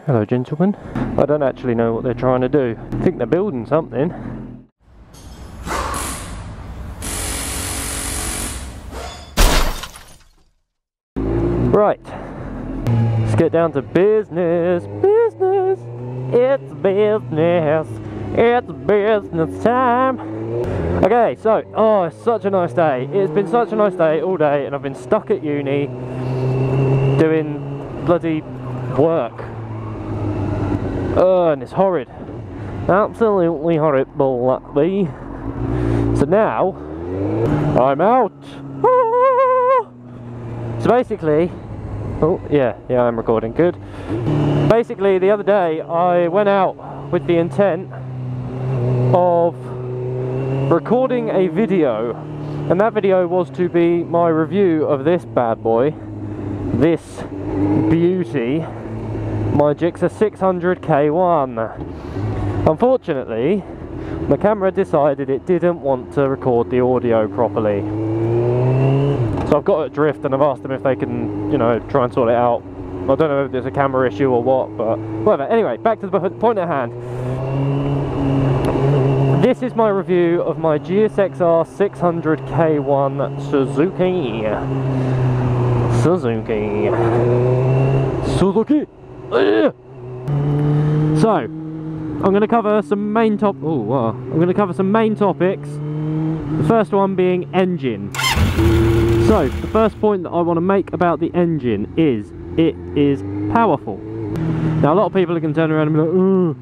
Hello gentlemen. I don't actually know what they're trying to do. I think they're building something. Right. Let's get down to business. Business. It's business. It's business time. Okay, so, oh, it's such a nice day. It's been such a nice day all day, and I've been stuck at uni doing bloody work. And it's horrid. Absolutely horrible, that be. So now, I'm out. Ah! So basically, oh, yeah, I'm recording, good. Basically, the other day, I went out with the intent of recording a video. And that video was to be my review of this bad boy. This beauty. My Gixxer 600K1. Unfortunately, the camera decided it didn't want to record the audio properly. So I've got it adrift and I've asked them if they can, you know, try and sort it out. I don't know if there's a camera issue or what, but whatever. Anyway, back to the point at hand. This is my review of my GSXR 600K1 Suzuki. So, I'm going to cover some main topics. The first one being engine. So, the first point that I want to make about the engine is it is powerful. Now, a lot of people are going to turn around and be like, oh,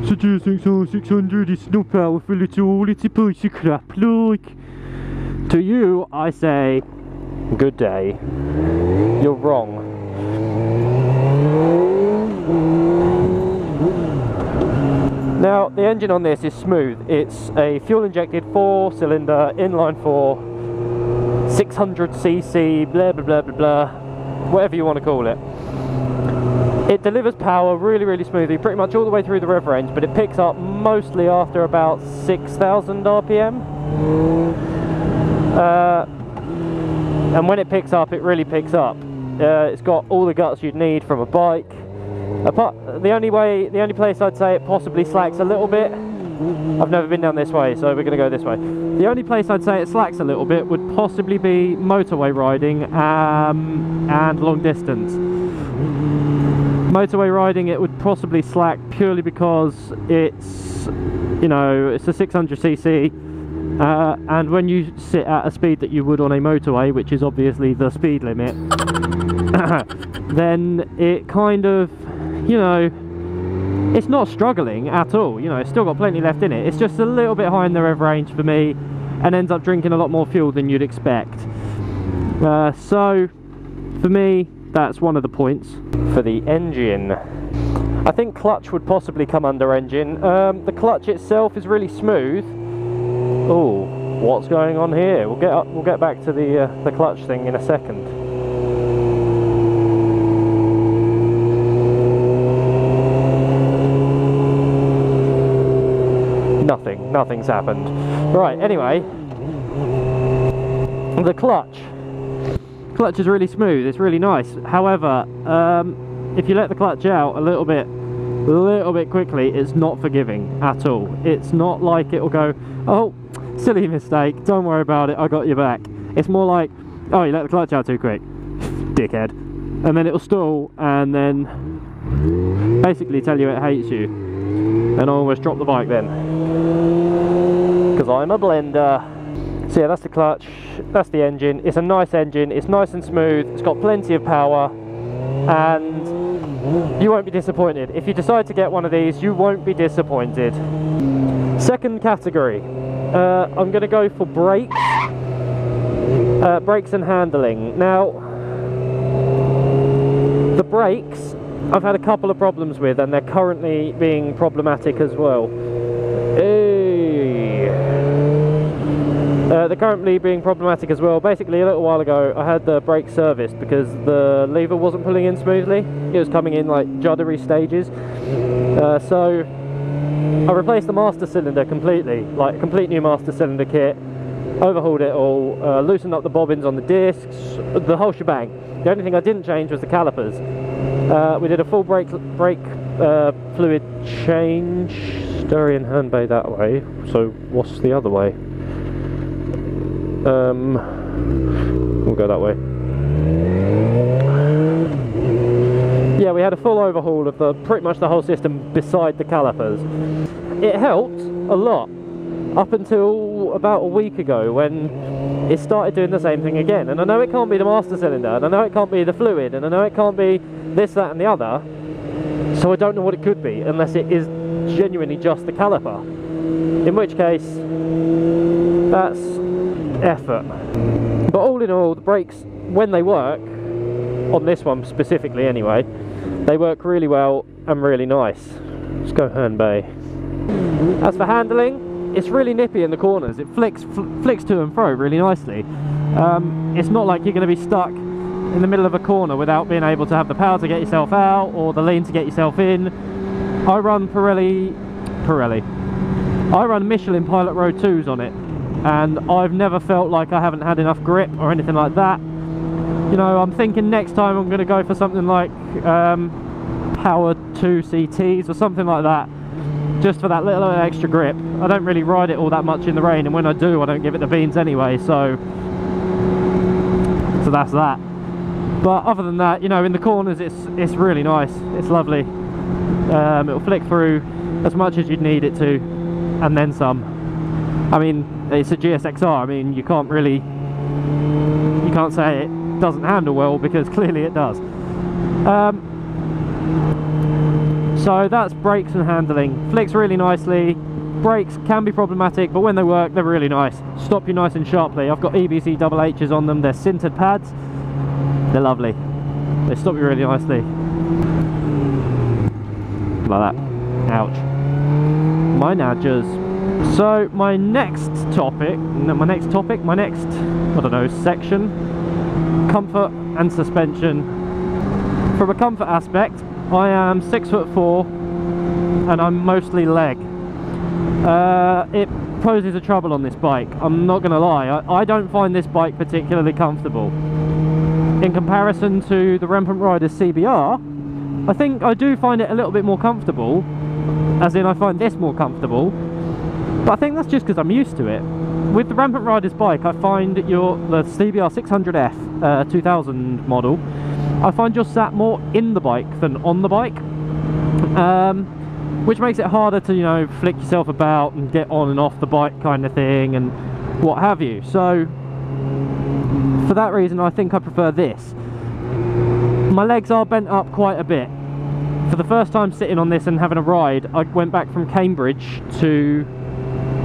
it's a GSXR 600, it's not powerful at all, it's a piece of crap, like. To you, I say, good day. You're wrong. Now, the engine on this is smooth. It's a fuel-injected 4-cylinder, inline-4, 600cc, blah, blah, blah, blah, blah, whatever you want to call it. It delivers power really, really smoothly, pretty much all the way through the rev range, but it picks up mostly after about 6,000 RPM. And when it picks up, it really picks up. It's got all the guts you'd need from a bike. The only place I'd say it possibly slacks a little bit, I've never been down this way, so we're going to go this way. The only place I'd say it slacks a little bit would possibly be motorway riding and long distance. Motorway riding, it would possibly slack purely because it's, you know, it's a 600cc, and when you sit at a speed that you would on a motorway, which is obviously the speed limit, then it kind of, you know, it's not struggling at all. You know, it's still got plenty left in it. It's just a little bit high in the rev range for me and ends up drinking a lot more fuel than you'd expect. So for me, that's one of the points. For the engine, I think clutch would possibly come under engine. The clutch itself is really smooth. Oh, what's going on here? We'll get back to the clutch thing in a second. Nothing's happened. Right, anyway, the clutch is really smooth, it's really nice. However, if you let the clutch out a little bit quickly, it's not forgiving at all. It's not like it'll go, oh, silly mistake, don't worry about it, I got your back. It's more like, oh, you let the clutch out too quick, dickhead. And then it'll stall and then basically tell you it hates you. And I almost dropped the bike then, because I'm a blender. So yeah, that's the clutch, that's the engine. It's a nice engine, it's nice and smooth, it's got plenty of power, and you won't be disappointed. If you decide to get one of these, you won't be disappointed. Second category, I'm going to go for brakes. Brakes and handling. Now, the brakes I've had a couple of problems with, and they're currently being problematic as well. They're currently being problematic as well. Basically, a little while ago, I had the brake serviced because the lever wasn't pulling in smoothly. It was coming in like juddery stages. So I replaced the master cylinder completely, like a complete new master cylinder kit. Overhauled it all, loosened up the bobbins on the discs, the whole shebang. The only thing I didn't change was the calipers. We did a full brake fluid change. Stereo and hand bay that way. So what's the other way? We'll go that way. Yeah, we had a full overhaul of pretty much the whole system beside the calipers. It helped a lot up until about a week ago when it started doing the same thing again. And I know it can't be the master cylinder, and I know it can't be the fluid, and I know it can't be this, that and the other, so I don't know what it could be unless it is genuinely just the caliper, in which case that's effort. But all in all, the brakes, when they work, on this one specifically anyway, they work really well and really nice. Let's go hand bay. As for handling, it's really nippy in the corners. It flicks to and fro really nicely. It's not like you're going to be stuck in the middle of a corner without being able to have the power to get yourself out or the lean to get yourself in. I run I run Michelin Pilot Road 2s on it, and I've never felt like I haven't had enough grip or anything like that. You know, I'm thinking next time I'm going to go for something like Power 2 CTs or something like that, just for that little extra grip. I don't really ride it all that much in the rain, and when I do, I don't give it the beans anyway, so that's that. But other than that, you know, in the corners it's really nice, it's lovely. It'll flick through as much as you'd need it to, and then some. I mean, it's a GSXR, I mean, you can't say it doesn't handle well, because clearly it does. So that's brakes and handling. Flicks really nicely. Brakes can be problematic, but when they work, they're really nice. Stop you nice and sharply. I've got EBC double H's on them. They're sintered pads. They're lovely. They stop you really nicely. Like that. Ouch. My nudges. So my next topic, I don't know, section, comfort and suspension. From a comfort aspect, I am 6'4" and I'm mostly leg. It poses a trouble on this bike, I'm not going to lie. I don't find this bike particularly comfortable. In comparison to the Rampant Riders CBR, I think I do find it a little bit more comfortable, as in I find this more comfortable, but I think that's just because I'm used to it. With the Rampant Riders bike, I find the CBR 600F 2000 model, I find you're sat more in the bike than on the bike, which makes it harder to, you know, flick yourself about and get on and off the bike kind of thing and what have you. So for that reason, I think I prefer this. My legs are bent up quite a bit. For the first time sitting on this and having a ride, I went back from Cambridge to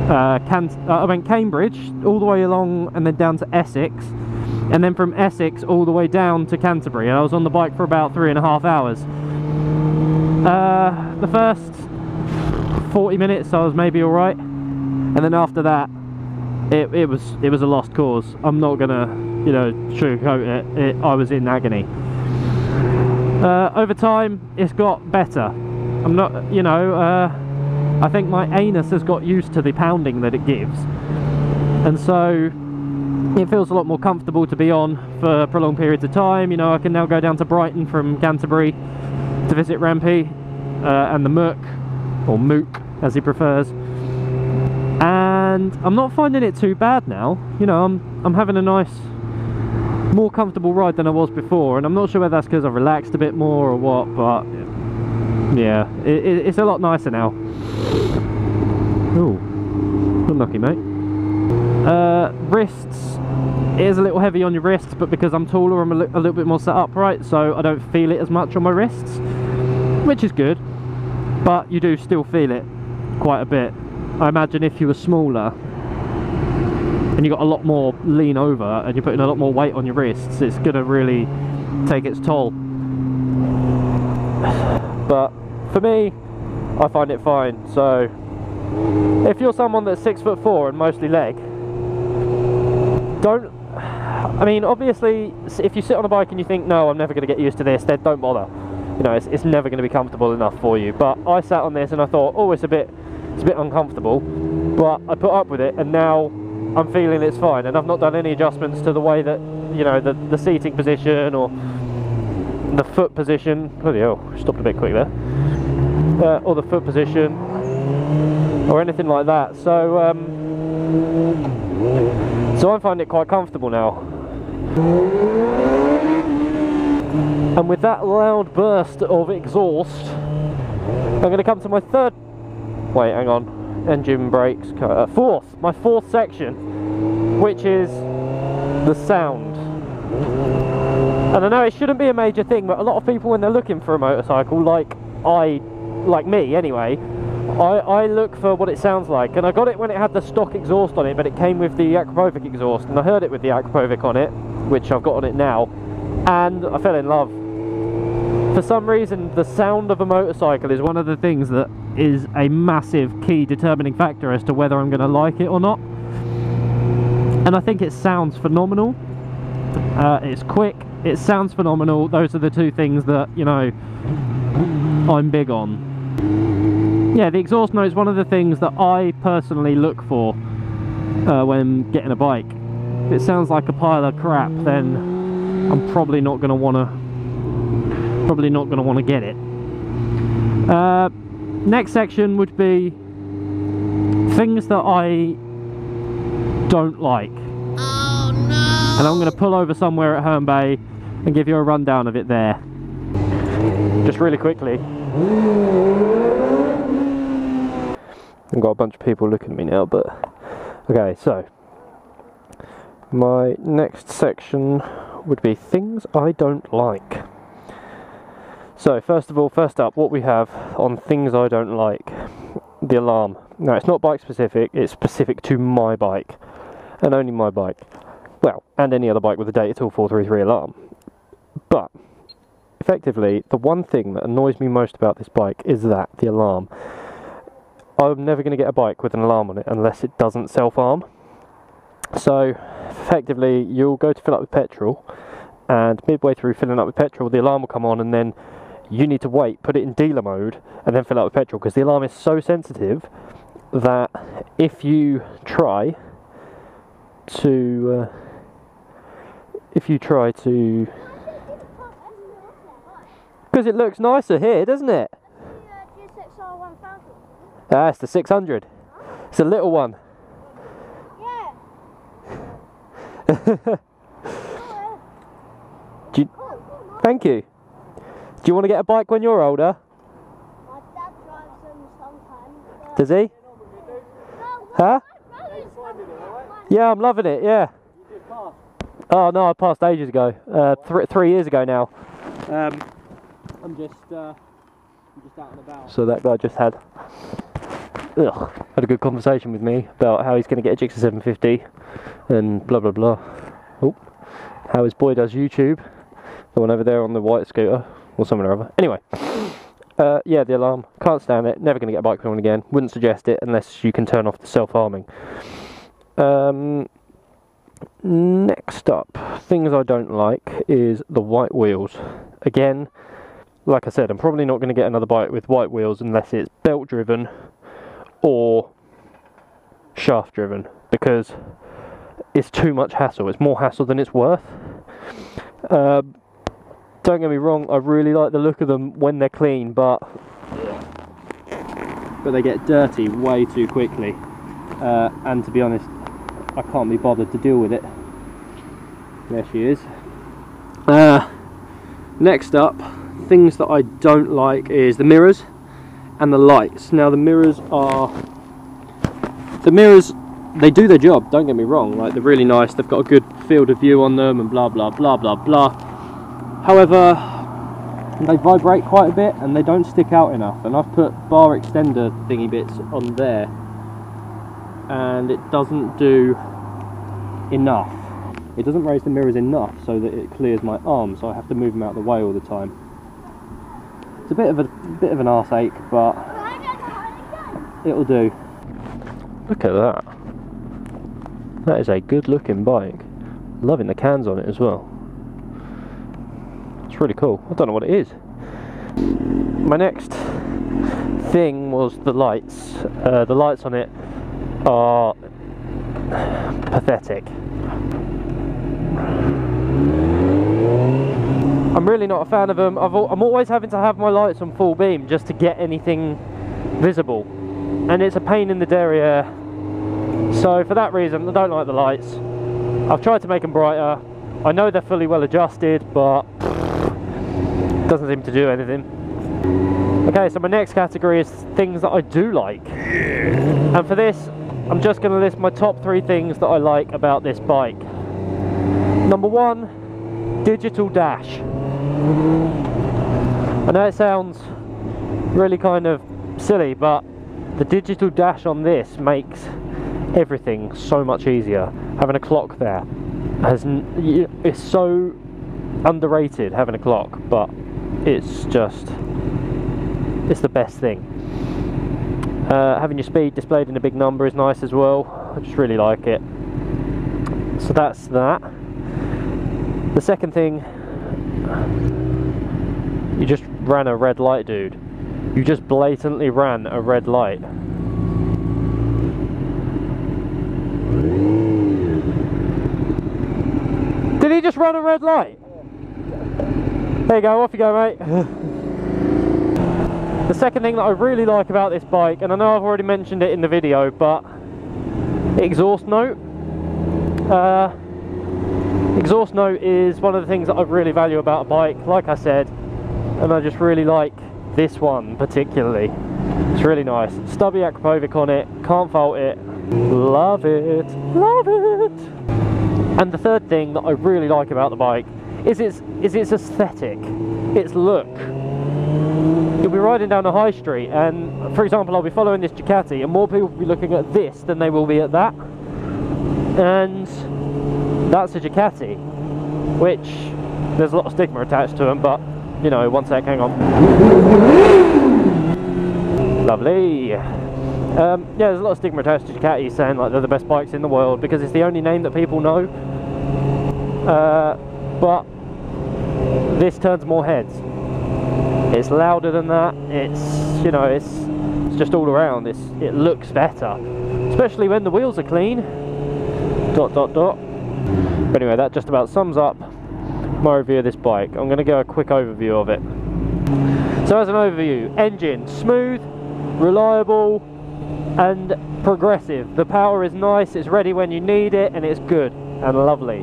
I went Cambridge all the way along and then down to Essex, and then from Essex all the way down to Canterbury, and I was on the bike for about 3.5 hours. The first 40 minutes I was maybe alright, and then after that it was a lost cause. I'm not gonna, you know, sugarcoat it. I was in agony. Over time it's got better. I'm not, you know, I think my anus has got used to the pounding that it gives, and so it feels a lot more comfortable to be on for prolonged periods of time. You know, I can now go down to Brighton from Canterbury to visit Rampy and the Mook, or Mook as he prefers, and I'm not finding it too bad now. You know, I'm having a nice, more comfortable ride than I was before, and I'm not sure whether that's because I've relaxed a bit more or what, but yeah, it's a lot nicer now. Ooh, unlucky, mate. Wrists, it is a little heavy on your wrists, but because I'm taller, I'm a little bit more set upright, so I don't feel it as much on my wrists, which is good, but you do still feel it quite a bit. I imagine if you were smaller and you got a lot more lean over and you're putting a lot more weight on your wrists, it's gonna really take its toll. But for me, I find it fine. So if you're someone that's 6'4" and mostly leg, don't, I mean, obviously if you sit on a bike and you think, no, I'm never going to get used to this, then don't bother. You know, it's never going to be comfortable enough for you. But I sat on this and I thought, oh, it's a bit uncomfortable, but I put up with it, and now I'm feeling it's fine, and I've not done any adjustments to the way that, you know, the seating position or the foot position. Bloody hell, stopped a bit quick there. Or the foot position, or anything like that. So I find it quite comfortable now. And with that loud burst of exhaust, I'm going to come to my third. Wait, hang on. Engine brakes. My fourth section, which is the sound. And I know it shouldn't be a major thing, but a lot of people, when they're looking for a motorcycle, like me anyway, I look for what it sounds like. And I got it when it had the stock exhaust on it, but it came with the Akrapovic exhaust, and I heard it with the Akrapovic on it, which I've got on it now, and I fell in love. For some reason, the sound of a motorcycle is one of the things that is a massive key determining factor as to whether I'm going to like it or not. And I think it sounds phenomenal. It's quick, it sounds phenomenal. Those are the two things that, you know, I'm big on. Yeah, the exhaust note is one of the things that I personally look for when getting a bike. If it sounds like a pile of crap, then I'm probably not going to want to get it. Next section would be things that I don't like. Oh no! And I'm going to pull over somewhere at Herne Bay and give you a rundown of it there. Just really quickly. I've got a bunch of people looking at me now, but okay, so my next section would be things I don't like. So first up, what we have on things I don't like: the alarm. Now, it's not bike specific, it's specific to my bike, and only my bike. Well, and any other bike with a Data Tool 433 alarm. But effectively, the one thing that annoys me most about this bike is the alarm. I'm never going to get a bike with an alarm on it unless it doesn't self-arm. So effectively, you'll go to fill up with petrol, and midway through filling up with petrol, the alarm will come on, and then you need to wait, put it in dealer mode, and then fill up with petrol, because the alarm is so sensitive that if you try to because it looks nicer here, doesn't it? Ah, it's the 600. It's a little one. Yeah. Thank you. Do you want to get a bike when you're older? My dad drives them sometimes. Does he? Huh? Yeah, I'm loving it, yeah. You did pass? Oh no, I passed ages ago. 3 years ago now. I'm just out and about. So that guy just had a good conversation with me about how he's going to get a Gixxer 750 and blah blah blah. Oh, how his boy does YouTube. The one over there on the white scooter or something or other. Anyway, yeah, the alarm. Can't stand it. Never going to get a bike on again. Wouldn't suggest it unless you can turn off the self-arming. Next up, things I don't like is the white wheels. Again, like I said, I'm probably not going to get another bike with white wheels unless it's belt driven or shaft driven, because it's too much hassle. It's more hassle than it's worth. Don't get me wrong, I really like the look of them when they're clean, but they get dirty way too quickly, and to be honest, I can't be bothered to deal with it. There she is. Next up, things that I don't like is the mirrors and the lights. Now the mirrors, they do their job, don't get me wrong, like they're really nice, they've got a good field of view on them and blah blah blah blah blah. However, they vibrate quite a bit and they don't stick out enough, and I've put bar extender thingy bits on there and it doesn't do enough. It doesn't raise the mirrors enough so that it clears my arm, so I have to move them out of the way all the time. It's a bit of an arse ache, but it'll do. Look at that. That is a good looking bike. Loving the cans on it as well. It's really cool. I don't know what it is. My next thing was the lights. The lights on it are pathetic. I'm really not a fan of them. I'm always having to have my lights on full beam just to get anything visible, and it's a pain in the derriere. So for that reason, I don't like the lights. I've tried to make them brighter. I know they're fully well adjusted, but it doesn't seem to do anything. Okay, so my next category is things that I do like. And for this, I'm just going to list my top 3 things that I like about this bike. Number 1, digital dash. I know it sounds really kind of silly, but the digital dash on this makes everything so much easier. Having a clock there it's so underrated, having a clock, but it's the best thing. Having your speed displayed in a big number is nice as well. I just really like it. So that's that. The second thing, you just ran a red light, dude. You just blatantly ran a red light. Did he just run a red light? There you go, off you go, mate. The second thing that I really like about this bike, and I know I've already mentioned it in the video, but exhaust note. Exhaust note is one of the things that I really value about a bike, like I said, and I just really like this one particularly. It's really nice. Stubby Akrapovic on it, can't fault it. Love it, love it. And the third thing that I really like about the bike is its aesthetic, its look. You'll be riding down the high street and, for example, I'll be following this Ducati and more people will be looking at this than they will be at that. And that's a Ducati, which there's a lot of stigma attached to them, but, you know, one sec, hang on. Lovely. Yeah, there's a lot of stigma attached to Ducati saying like they're the best bikes in the world because it's the only name that people know. But this turns more heads. It's louder than that. It's, you know, it's just all around. It looks better, especially when the wheels are clean. ... But anyway, that just about sums up my review of this bike. I'm going to go a quick overview of it. So as an overview, engine smooth, reliable, and progressive. The power is nice, it's ready when you need it, and it's good and lovely.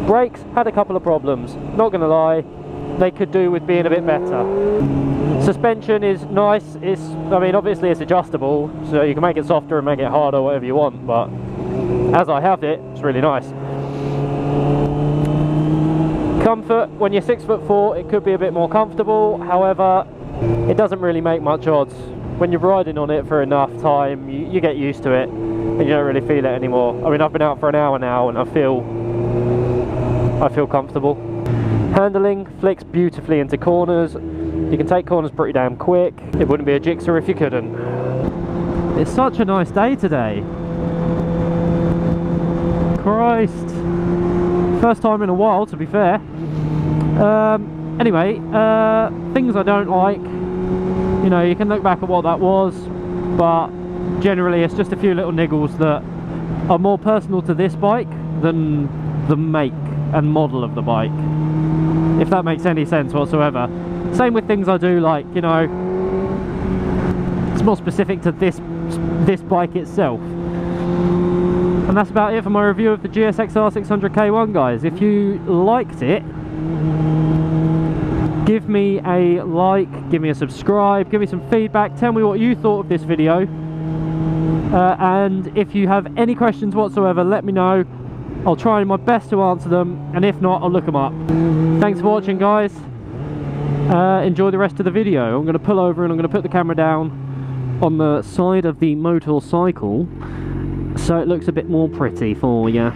Brakes had a couple of problems, not gonna lie, they could do with being a bit better. Suspension is nice, I mean obviously it's adjustable, so you can make it softer and make it harder, whatever you want, but as I have it, it's really nice. Comfort, when you're 6'4", it could be a bit more comfortable, however, it doesn't really make much odds. When you're riding on it for enough time, you get used to it and you don't really feel it anymore. I mean, I've been out for an hour now and I feel comfortable. Handling flicks beautifully into corners. You can take corners pretty damn quick. It wouldn't be a Gixxer if you couldn't. It's such a nice day today. Christ. First time in a while, to be fair. Anyway, things I don't like. You know, you can look back at what that was, but generally it's just a few little niggles that are more personal to this bike than the make and model of the bike, if that makes any sense whatsoever. Same with things I do like, you know, it's more specific to this bike itself. And that's about it for my review of the GSXR 600 K1, guys. If you liked it, give me a like, give me a subscribe, give me some feedback, tell me what you thought of this video. And if you have any questions whatsoever, let me know. I'll try my best to answer them, and if not, I'll look them up. Thanks for watching, guys. Enjoy the rest of the video. I'm going to pull over and I'm going to put the camera down on the side of the motorcycle so it looks a bit more pretty for you.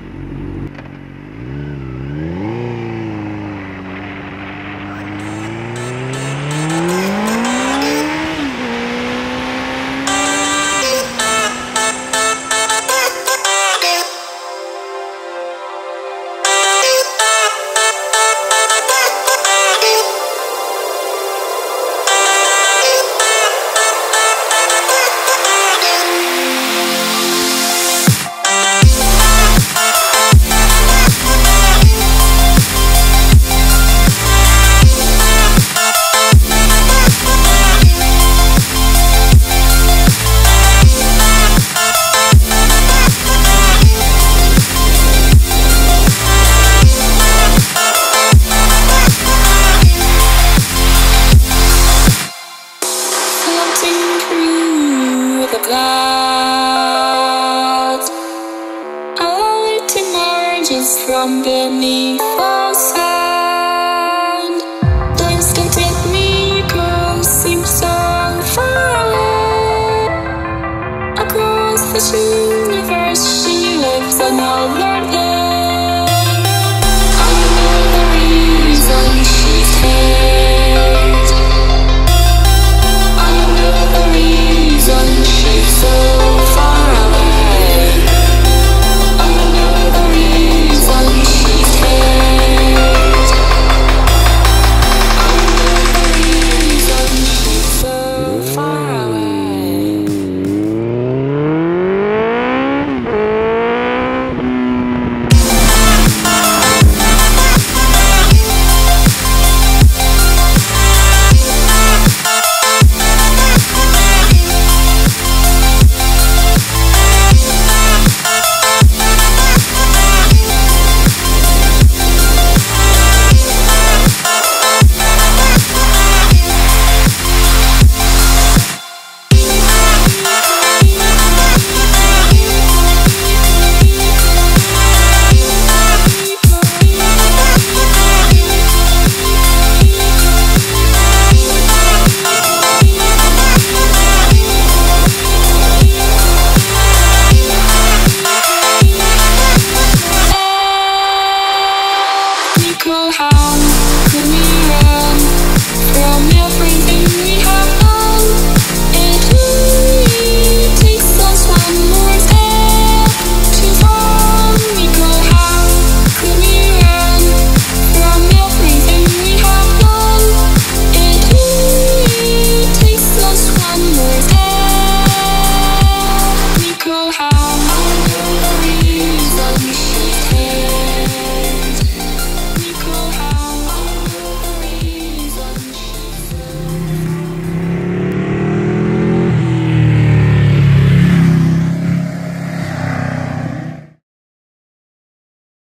clouds. I let emerges from beneath.